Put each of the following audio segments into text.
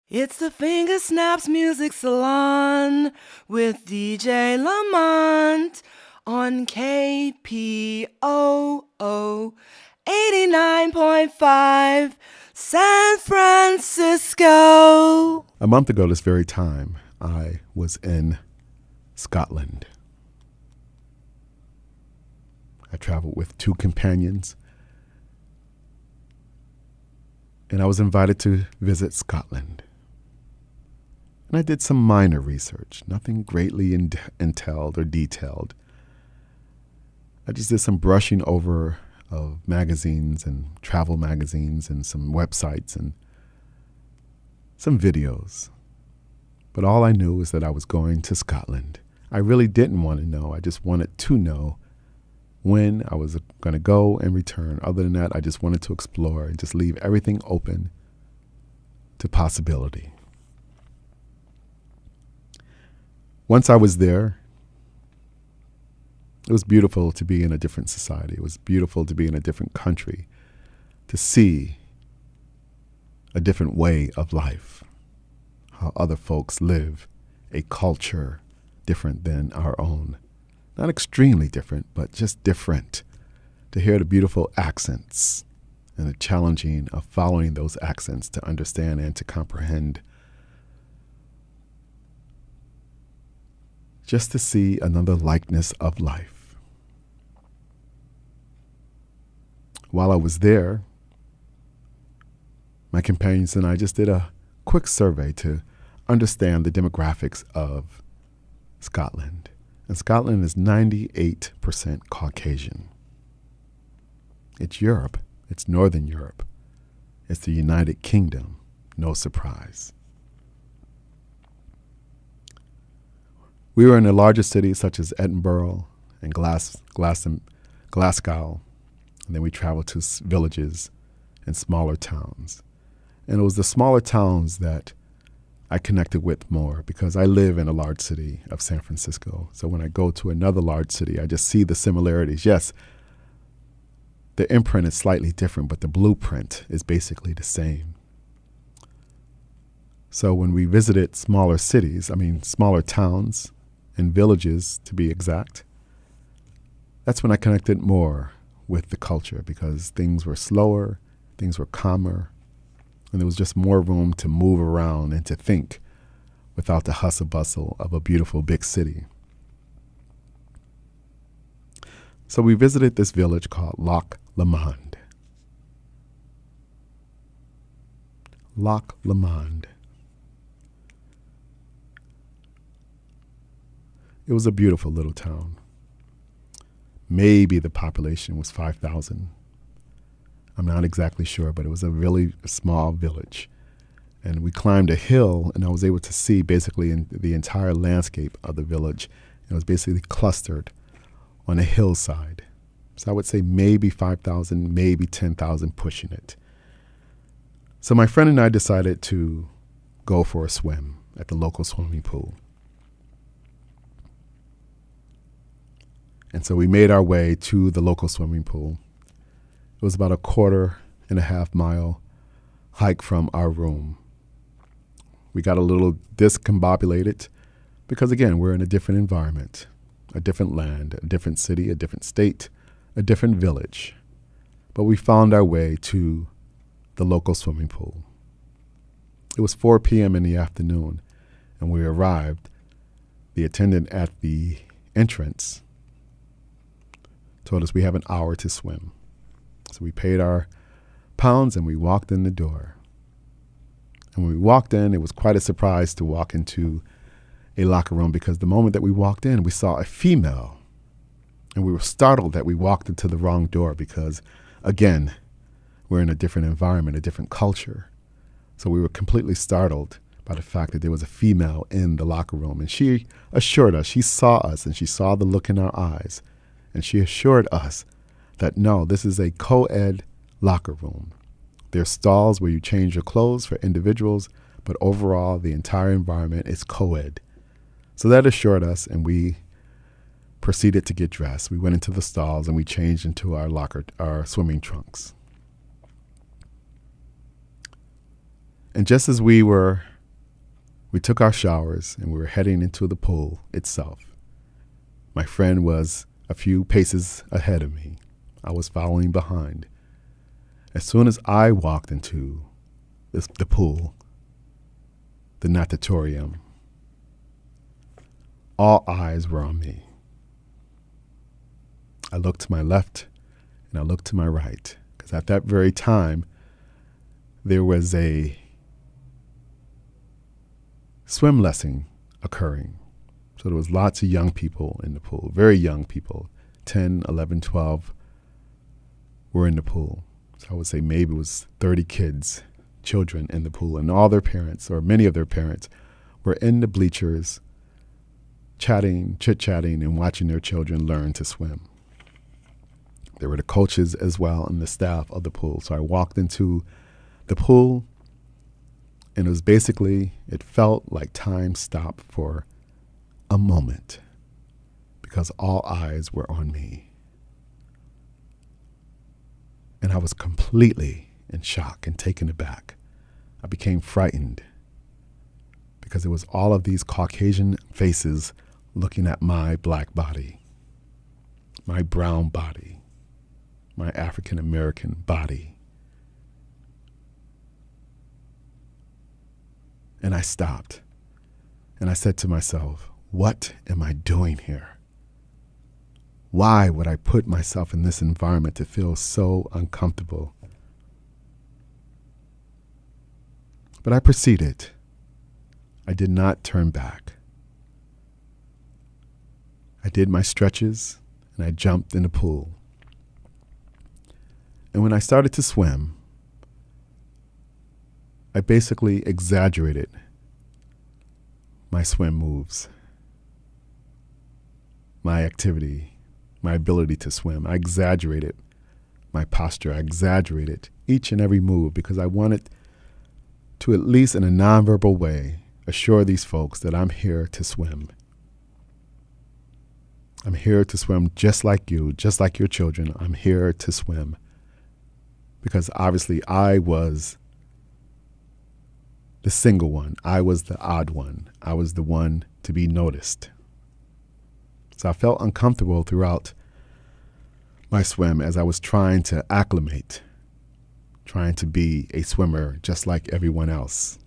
It's the Fingersnaps Music Salon with DJ Lamont on KPOO 89.5 San Francisco. A month ago this very time, I was in Scotland. I traveled with two companions, and I was invited to visit Scotland. And I did some minor research, nothing greatly entailed or detailed. I just did some brushing over of magazines and travel magazines and some websites and some videos. But all I knew was that I was going to Scotland. I really didn't want to know. I just wanted to know when I was going to go and return. Other than that, I just wanted to explore and just leave everything open to possibility. Once I was there, it was beautiful to be in a different society. It was beautiful to be in a different country, to see a different way of life, how other folks live, a culture different than our own. Not extremely different, but just different. To hear the beautiful accents and the challenging of following those accents to understand and to comprehend. Just to see another likeness of life. While I was there, my companions and I just did a quick survey to understand the demographics of Scotland. And Scotland is 98% Caucasian. It's Europe. It's Northern Europe. It's the United Kingdom. No surprise. We were in the larger cities such as Edinburgh and Glasgow. And then we traveled to villages and smaller towns. And it was the smaller towns that I connected with more because I live in a large city of San Francisco. So when I go to another large city, I just see the similarities. Yes, the imprint is slightly different, but the blueprint is basically the same. So when we visited smaller towns and villages to be exact, that's when I connected more with the culture because things were slower, things were calmer, and there was just more room to move around and to think without the hustle bustle of a beautiful big city. So we visited this village called Lamont. Lamont. It was a beautiful little town. Maybe the population was 5,000. I'm not exactly sure, but it was a really small village. And we climbed a hill, and I was able to see basically the entire landscape of the village. It was basically clustered on a hillside. So I would say maybe 5,000, maybe 10,000 pushing it. So my friend and I decided to go for a swim at the local swimming pool. And so we made our way to the local swimming pool. It was about a 1.5 mile hike from our room. We got a little discombobulated because, again, we're in a different environment, a different land, a different city, a different state, a different village. But we found our way to the local swimming pool. It was 4 p.m. in the afternoon, and we arrived. The attendant at the entrance told us we have an hour to swim. So we paid our pounds and we walked in the door. And when we walked in, it was quite a surprise to walk into a locker room because the moment that we walked in, we saw a female. And we were startled that we walked into the wrong door because, again, we're in a different environment, a different culture. So we were completely startled by the fact that there was a female in the locker room. And she assured us, she saw us and she saw the look in our eyes. And she assured us that no, this is a co-ed locker room. There's stalls where you change your clothes for individuals, but overall the entire environment is co-ed. So that assured us, and we proceeded to get dressed. We went into the stalls and we changed into our swimming trunks. And just as we were We took our showers and we were heading into the pool itself. My friend was a few paces ahead of me. I was following behind. As soon as I walked into the pool, the natatorium, all eyes were on me. I looked to my left and I looked to my right, because at that very time, there was a swim lesson occurring. So there was lots of young people in the pool, very young people, 10, 11, 12 were in the pool. So I would say maybe it was 30 kids, children in the pool, and all their parents, or many of their parents, were in the bleachers chatting, chit-chatting, and watching their children learn to swim. There were the coaches as well and the staff of the pool. So I walked into the pool, and it felt like time stopped for a moment because all eyes were on me. And I was completely in shock and taken aback. I became frightened because it was all of these Caucasian faces looking at my black body, my brown body, my African American body. And I stopped and I said to myself, what am I doing here? Why would I put myself in this environment to feel so uncomfortable? But I proceeded. I did not turn back. I did my stretches and I jumped in the pool. And when I started to swim, I basically exaggerated my swim moves, my activity, my ability to swim. I exaggerated my posture. I exaggerated each and every move because I wanted to, at least in a nonverbal way, assure these folks that I'm here to swim. I'm here to swim just like you, just like your children. I'm here to swim. Because obviously I was the single one. I was the odd one. I was the one to be noticed. So I felt uncomfortable throughout my swim as I was trying to acclimate, trying to be a swimmer just like everyone else.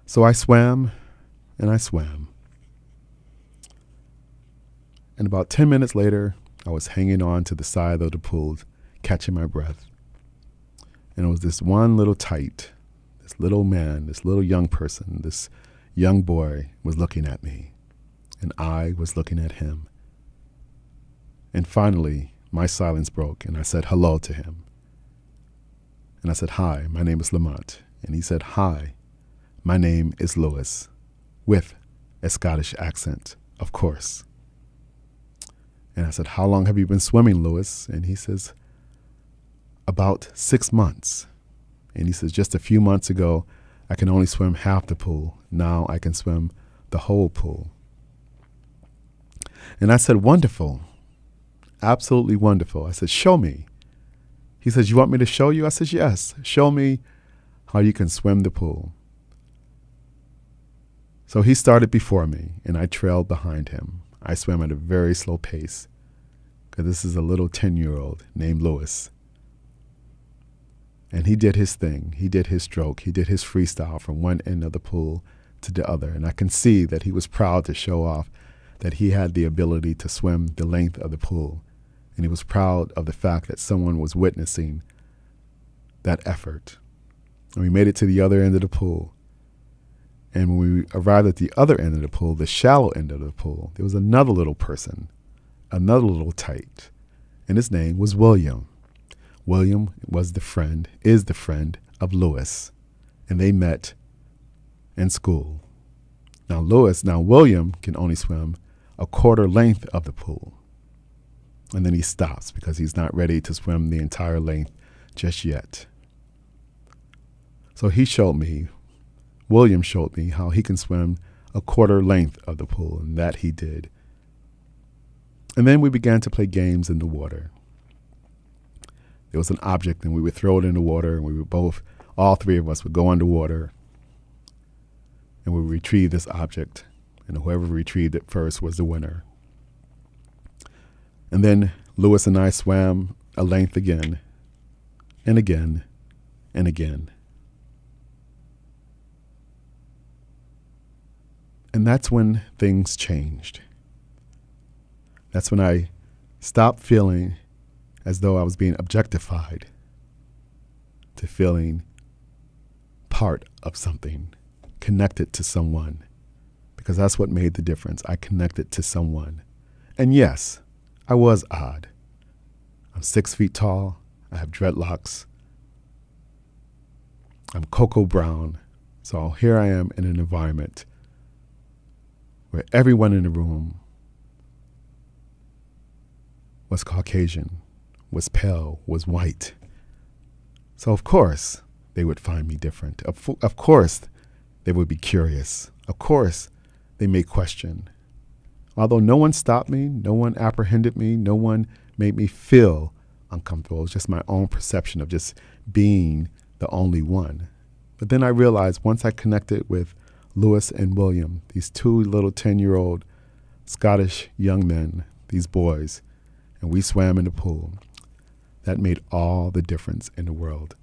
So I swam and I swam. And about 10 minutes later, I was hanging on to the side of the pool, catching my breath. And it was this one little tight, this little man, this little young person, this young boy was looking at me. And I was looking at him. And finally, my silence broke, and I said hello to him. And I said, hi, my name is Lamont. And he said, hi, my name is Lewis, with a Scottish accent, of course. And I said, how long have you been swimming, Lewis? And he says, about 6 months. And he says, just a few months ago, I can only swim half the pool. Now I can swim the whole pool. And I said, wonderful, absolutely wonderful. I said, show me. He says, you want me to show you? I said, yes, show me how you can swim the pool. So he started before me, and I trailed behind him. I swam at a very slow pace because this is a little 10-year-old named Lewis. And he did his thing. He did his stroke. He did his freestyle from one end of the pool to the other. And I can see that he was proud to show off that he had the ability to swim the length of the pool. And he was proud of the fact that someone was witnessing that effort. And we made it to the other end of the pool. And when we arrived at the other end of the pool, the shallow end of the pool, there was another little person, another little tight, and his name was William. William is the friend of Lewis, and they met in school. Now William can only swim a quarter length of the pool, and then he stops because he's not ready to swim the entire length just yet. So William showed me how he can swim a quarter length of the pool, and that he did. And then we began to play games in the water. There was an object, and we would throw it in the water, and we would all three of us would go underwater, and we would retrieve this object, and whoever retrieved it first was the winner. And then Lewis and I swam a length again, and again, and again. And that's when things changed. That's when I stopped feeling as though I was being objectified to feeling part of something, connected to someone, because that's what made the difference. I connected to someone. And yes, I was odd. I'm 6 feet tall. I have dreadlocks. I'm cocoa brown. So here I am in an environment where everyone in the room was Caucasian, was pale, was white. So of course they would find me different. Of course they would be curious. Of course they may question. Although no one stopped me, no one apprehended me, no one made me feel uncomfortable. It was just my own perception of just being the only one. But then I realized once I connected with Lewis and William, these two little 10-year-old Scottish young men, these boys, and we swam in the pool, that made all the difference in the world.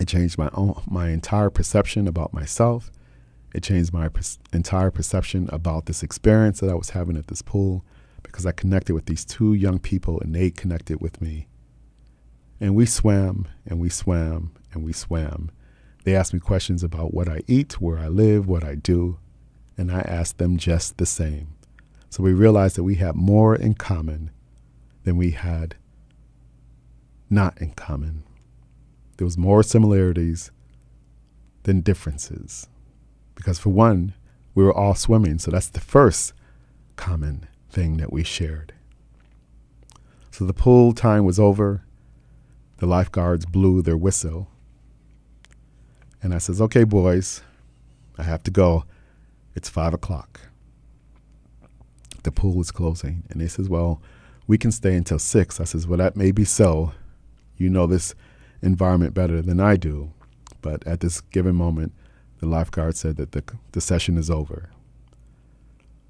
It changed my entire perception about myself. It changed my entire perception about this experience that I was having at this pool, because I connected with these two young people and they connected with me. And we swam and we swam and we swam. They asked me questions about what I eat, where I live, what I do, and I asked them just the same. So we realized that we had more in common than we had not in common. There was more similarities than differences. Because for one, we were all swimming, so that's the first common thing that we shared. So the pool time was over. The lifeguards blew their whistle. And I says, okay, boys, I have to go. It's 5:00. The pool is closing. And they says, well, we can stay until 6. I says, well, that may be so. You know this environment better than I do. But at this given moment, the lifeguard said that the session is over.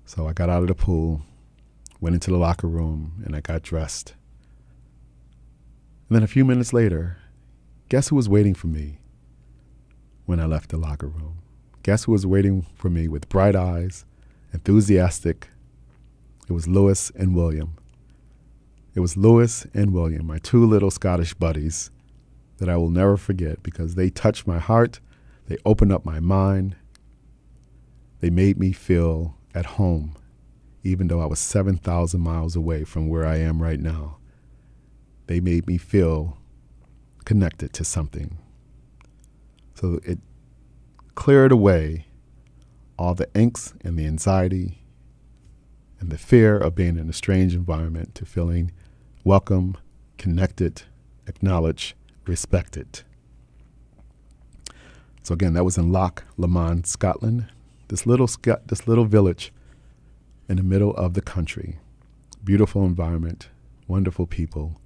So I got out of the pool, went into the locker room, and I got dressed. And then a few minutes later, guess who was waiting for me when I left the locker room? Guess who was waiting for me with bright eyes, enthusiastic? It was Lewis and William. It was Lewis and William, my two little Scottish buddies that I will never forget, because they touched my heart. They opened up my mind. They made me feel at home, even though I was 7,000 miles away from where I am right now. They made me feel connected to something. So it cleared away all the angst and the anxiety and the fear of being in a strange environment to feeling welcome, connected, acknowledged, respected. So again, that was in Loch Lamont, Scotland, this little village in the middle of the country. Beautiful environment, wonderful people.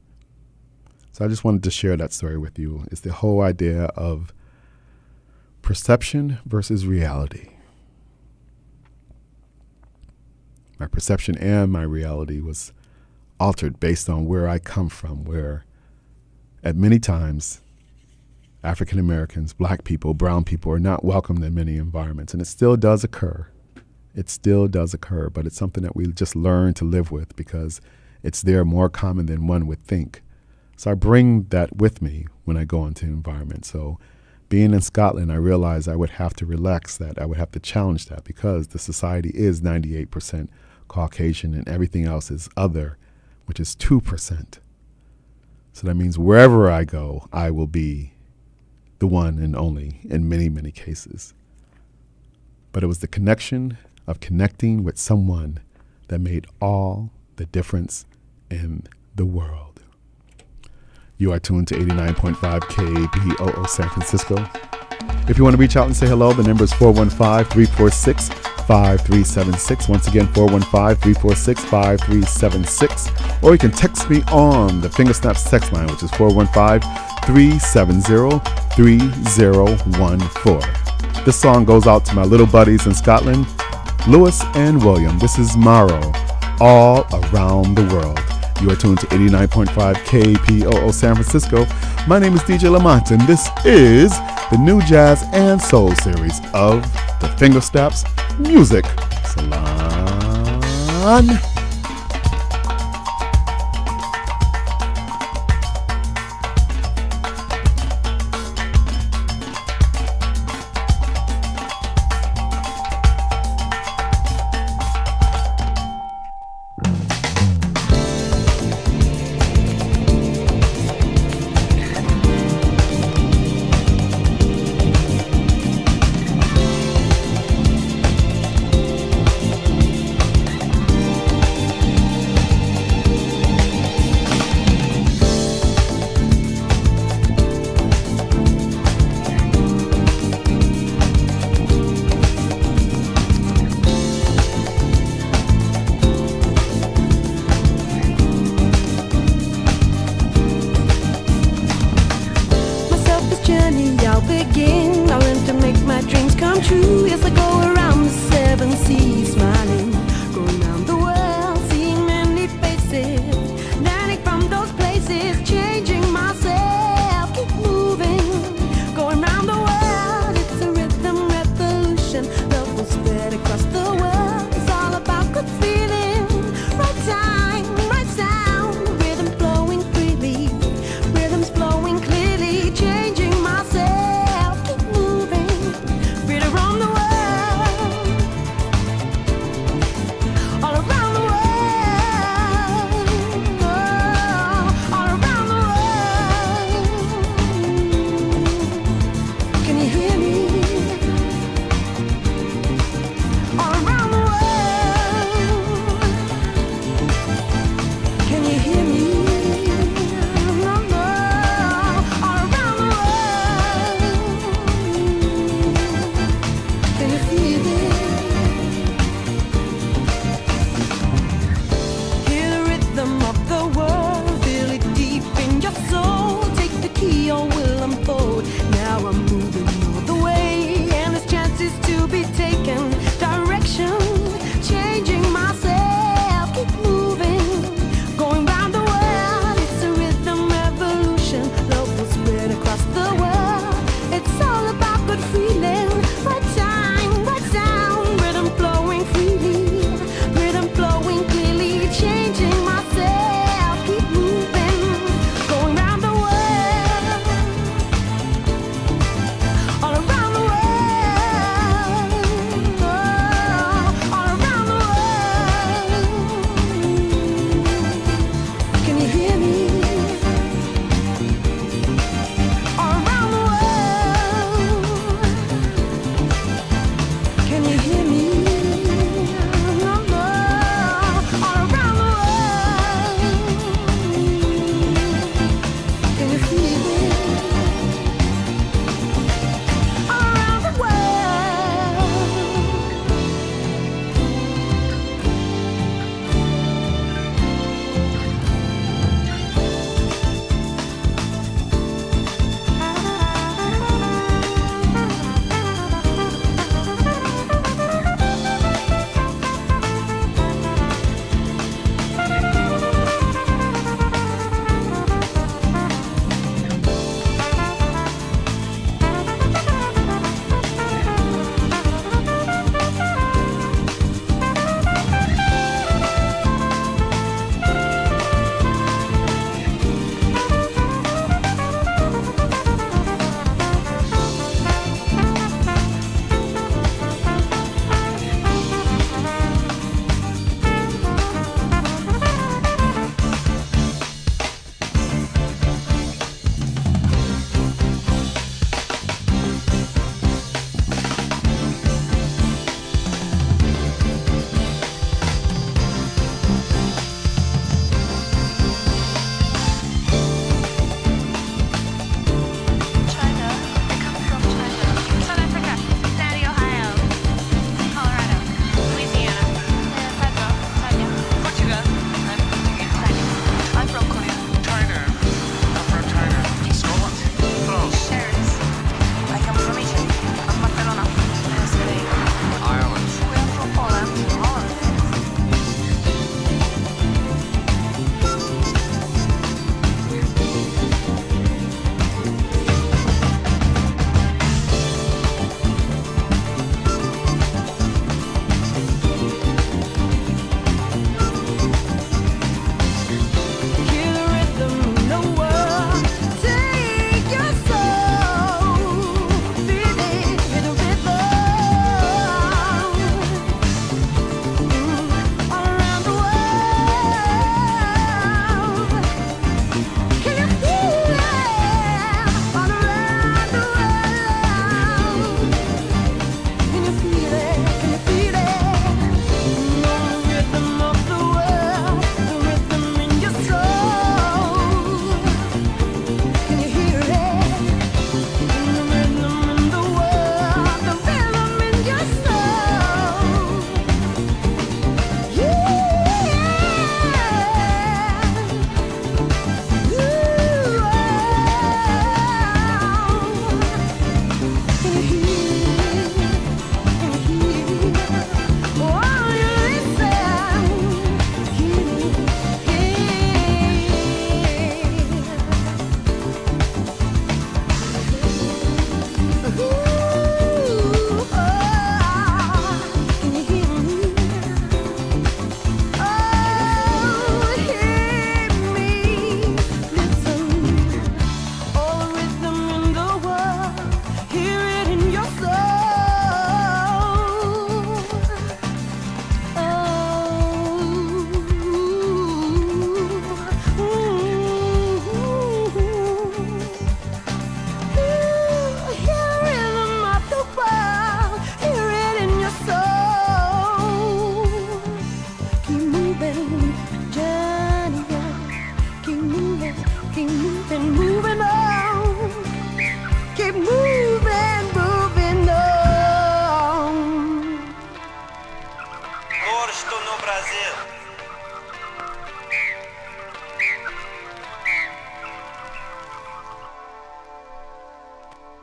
So I just wanted to share that story with you. It's the whole idea of perception versus reality. My perception and my reality was altered based on where I come from, where at many times African Americans, black people, brown people are not welcomed in many environments. And it still does occur. It still does occur, but it's something that we just learn to live with because it's there more common than one would think. So I bring that with me when I go into environments. So being in Scotland, I realized I would have to relax that. I would have to challenge that because the society is 98% Caucasian and everything else is other, which is 2%. So that means wherever I go, I will be the one and only in many, many cases. But it was the connection of connecting with someone that made all the difference in the world. You are tuned to 89.5 KPOO San Francisco. If you want to reach out and say hello, the number is 415-346-5400. 415-346-5376. Once again, 415-346-5376. Or you can text me on the Fingersnaps text line, which is 415-370-3014. This song goes out to my little buddies in Scotland, Lewis and William. This is Morrow, All Around the World. You are tuned to 89.5 KPOO San Francisco. My name is DJ Lamont, and this is the new jazz and soul series of the Fingersnaps Music Salon.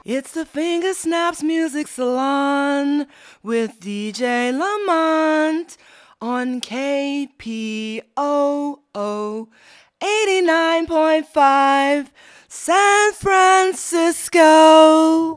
It's the Fingersnaps Music Salon with DJ Lamont on KPOO 89.5 San Francisco.